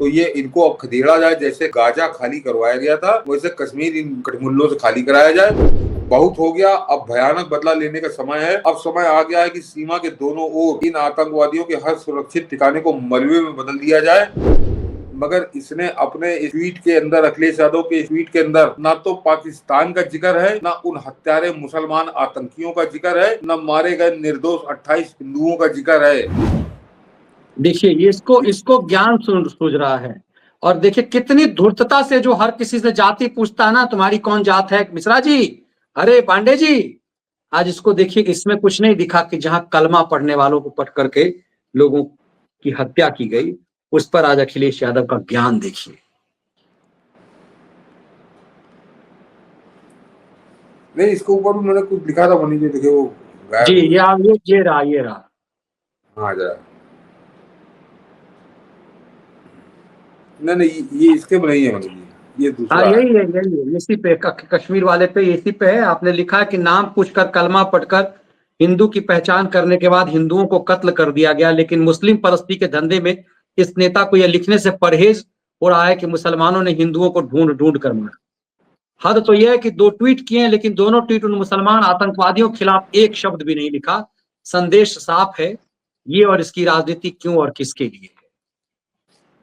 तो ये इनको अब खदेड़ा जाए, जैसे गाजा खाली करवाया गया था वैसे कश्मीर इन कठमुल्लों से खाली कराया जाए। बहुत हो गया, अब भयानक बदला लेने का समय है। अब समय आ गया है कि सीमा के दोनों ओर इन आतंकवादियों के हर सुरक्षित ठिकाने को मलबे में बदल दिया जाए। मगर इसने अपने इस ट्वीट के अंदर, अखिलेश यादव के ट्वीट के अंदर, ना तो पाकिस्तान का जिक्र है, ना उन हत्यारे मुसलमान आतंकियों का जिक्र है, ना मारे गए निर्दोष 28 हिंदुओं का जिक्र है। देखिए ये इसको ज्ञान सूझ रहा है। और देखिए कितनी धूर्तता से जो हर किसी से जाति पूछता है ना, तुम्हारी कौन जात है मिश्रा जी, अरे पांडे जी, आज इसको देखिए इसमें कुछ नहीं दिखा कि जहां कलमा पढ़ने वालों को पढ़ करके लोगों की हत्या की गई, उस पर आज अखिलेश यादव का ज्ञान देखिए। नहीं, इसके ऊपर उन्होंने कुछ लिखा था मनी जी, देखिए वो जी ये रहा। हाँ जरा, नहीं ये इसके में नहीं है मनी जी, ये दूसरा है। यही है इसी पे, कश्मीर वाले पे, इसी पे है। आपने लिखा है कि नाम पूछकर कलमा पढ़कर हिंदू की पहचान करने के बाद हिंदुओं को कत्ल कर दिया गया, लेकिन मुस्लिम परस्ती के धंधे में इस नेता को यह लिखने से परहेज हो रहा है कि मुसलमानों ने हिंदुओं को ढूंढ ढूंढ कर मारा। हद तो यह है कि 2 ट्वीट किए हैं, लेकिन दोनों ट्वीट उन मुसलमान आतंकवादियों के खिलाफ एक शब्द भी नहीं लिखा। संदेश साफ है, ये और इसकी राजनीति क्यों और किसके लिए।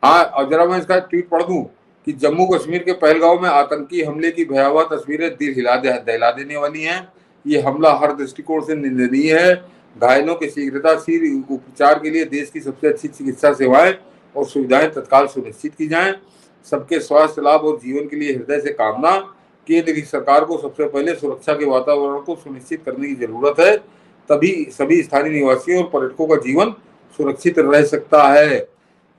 हाँ, और जरा मैं इसका ट्वीट पढ़ दूं कि जम्मू कश्मीर के पहलगांव में आतंकी हमले की भयावह तस्वीरें दिल दहला देने वाली हैं। ये हमला हर दृष्टिकोण से निंदनीय है। घायलों के शीघ्रताशील उपचार के लिए देश की सबसे अच्छी चिकित्सा सेवाएं और सुविधाएं तत्काल सुनिश्चित की जाएं। सबके स्वास्थ्य लाभ और जीवन के लिए हृदय से कामना। केंद्र की सरकार को सबसे पहले सुरक्षा के वातावरण को सुनिश्चित करने की जरूरत है, तभी सभी स्थानीय निवासियों और पर्यटकों का जीवन सुरक्षित रह सकता है।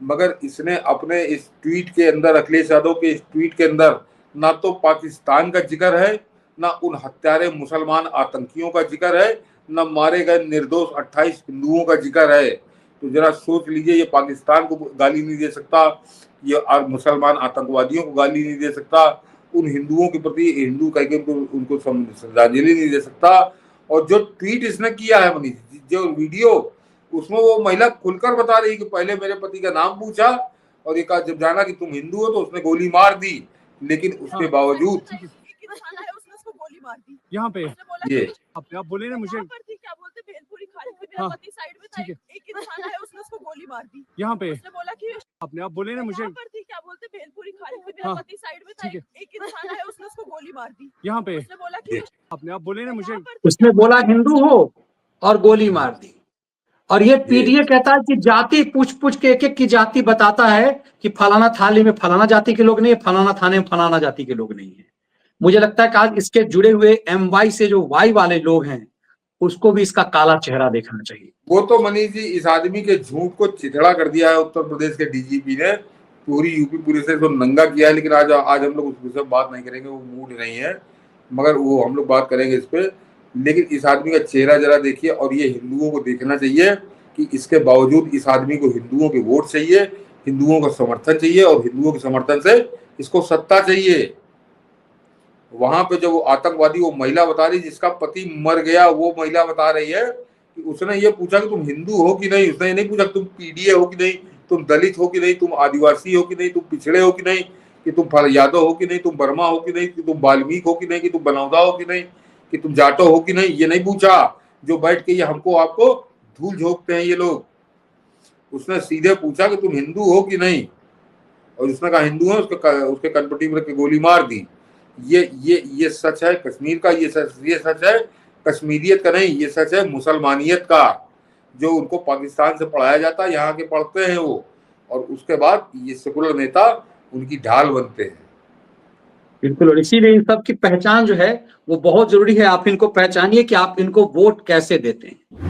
मगर इसने अपने इस ट्वीट के अंदर, अखिलेश यादव के इस ट्वीट के अंदर, ना तो पाकिस्तान का जिक्र है, ना उन हत्यारे मुसलमान आतंकियों का जिक्र है, ना मारे गए निर्दोष 28 हिंदुओं का जिक्र है। तो जरा सोच लीजिए, ये पाकिस्तान को गाली नहीं दे सकता, ये मुसलमान आतंकवादियों को गाली नहीं दे सकता, उन हिंदुओं के प्रति हिंदू कह के उनको श्रद्धांजलि नहीं दे सकता। और जो ट्वीट इसने किया है मनीष, जो वीडियो, उसमें वो महिला खुलकर बता रही कि पहले मेरे पति का नाम पूछा और ये कहा, जब जाना कि तुम हिंदू हो तो उसने गोली मार दी, लेकिन उसके बावजूद यहाँ पे ये आप बोले ना मुझे, क्या बोलते भेलपुरी खा रहे थे, मेरा पति साइड में था, एक इंसान है उसने उसको गोली मार दी। यहाँ पे उसने बोला कि अपने आप बोले ना मुझे, क्या बोलते भेलपुरी खा रहे थे, मेरा पति साइड में था, एक इंसान है उसने उसको गोली मार दी। यहाँ पे उसने बोला कि अपने आप बोले ना मुझे, उसने बोला हिंदू हो और गोली मार दी। और ये पीडीए कहता है कि जाति पूछ पूछ के एक एक की जाति बताता है कि फलाना थाली में फलाना जाति के लोग नहीं है, फलाना थाने में फलाना जाति के लोग नहीं है। मुझे लगता है कि आज इसके जुड़े हुए MY से जो Y वाले लोग हैं, उसको भी इसका काला चेहरा देखना चाहिए। वो तो मनीष जी, इस आदमी के झूठ को चिथड़ा कर दिया है उत्तर प्रदेश के डीजीपी ने, पूरी यूपी पुलिस से तो नंगा किया है। लेकिन आज हम लोग उस विषय पर बात नहीं करेंगे, वो मूड नहीं है, मगर वो हम लोग बात करेंगे इस पे। लेकिन इस आदमी का चेहरा जरा देखिए, और ये हिंदुओं को देखना चाहिए कि इसके बावजूद इस आदमी को हिंदुओं के वोट चाहिए, हिंदुओं का समर्थन चाहिए, और हिंदुओं के समर्थन से इसको सत्ता चाहिए। वहां पे जो आतंकवादी, वो महिला बता रही जिसका पति मर गया, वो महिला बता रही है कि उसने ये पूछा कि तुम हिंदू हो कि नहीं। उसने ये नहीं पूछा तुम पीडीए हो कि नहीं, तुम दलित हो कि नहीं, तुम आदिवासी हो कि नहीं, तुम पिछड़े हो कि नहीं, कि तुम यादव हो कि नहीं, तुम वर्मा हो कि नहीं, कि तुम वाल्मीकि हो कि नहीं, कि तुम बनौदा हो कि नहीं, कि तुम जाटो हो कि नहीं। ये नहीं पूछा जो बैठ के ये हमको आपको धूल झोंकते हैं ये लोग। उसने सीधे पूछा कि तुम हिंदू हो कि नहीं, और उसने कहा हिंदू है, उसके कनपट्टी में गोली मार दी। ये सच है कश्मीर का, ये सच है कश्मीरियत का नहीं, ये सच है मुसलमानियत का, जो उनको पाकिस्तान से पढ़ाया जाता है, यहाँ के पढ़ते हैं वो, और उसके बाद ये सेकुलर नेता उनकी ढाल बनते हैं। बिल्कुल, और इसीलिए इन सब की पहचान जो है वो बहुत जरूरी है। आप इनको पहचानिए कि आप इनको वोट कैसे देते हैं।